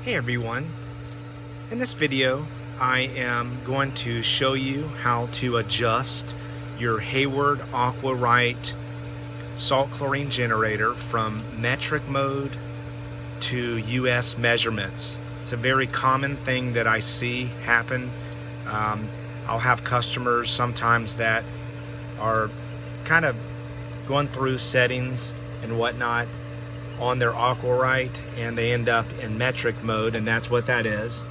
Hey everyone, in this video I am going to show you how to adjust your Hayward Aquarite salt chlorine generator from metric mode to US measurements. It's a very common thing that I see happen. I'll have customers sometimes that are kind of going through settings and whatnot on their Aquarite, and they end up in metric mode, and that's what that is.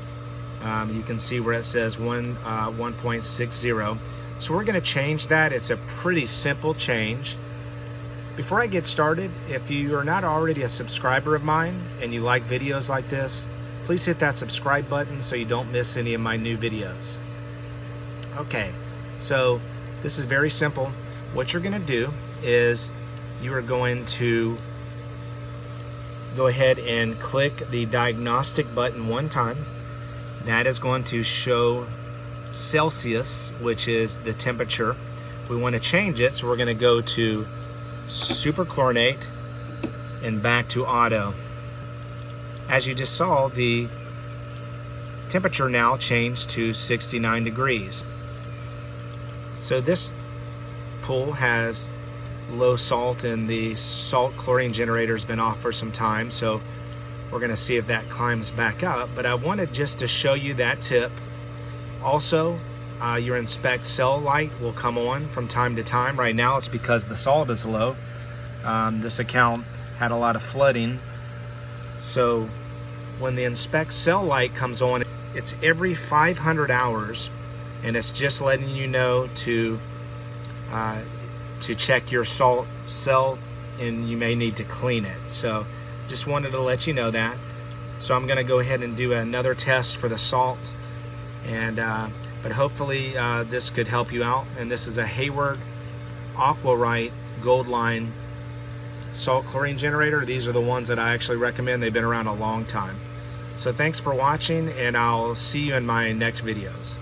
You can see where it says 1.60. So we're going to change that. It's a pretty simple change. Before I get started, if you are not already a subscriber of mine and you like videos like this, please hit that subscribe button so you don't miss any of my new videos. Okay, so this is very simple. What you're going to do is you are going to go ahead and click the diagnostic button one time. That is going to show Celsius, which is the temperature. We want to change it, so we're going to go to superchlorinate and back to auto. As you just saw, the temperature now changed to 69 degrees. So this pool has low salt, and the salt chlorine generator has been off for some time, so we're going to see if that climbs back up. But I wanted just to show you that tip. Also, your inspect cell light will come on from time to time. Right now it's because the salt is low. This account had a lot of flooding, so when the inspect cell light comes on, it's every 500 hours, and it's just letting you know to check your salt cell, and you may need to clean it. So just wanted to let you know that. So I'm going to go ahead and do another test for the salt, and but hopefully this could help you out. And this is a Hayward Aquarite Gold Line salt chlorine generator. These are the ones that I actually recommend. They've been around a long time. So thanks for watching, and I'll see you in my next videos.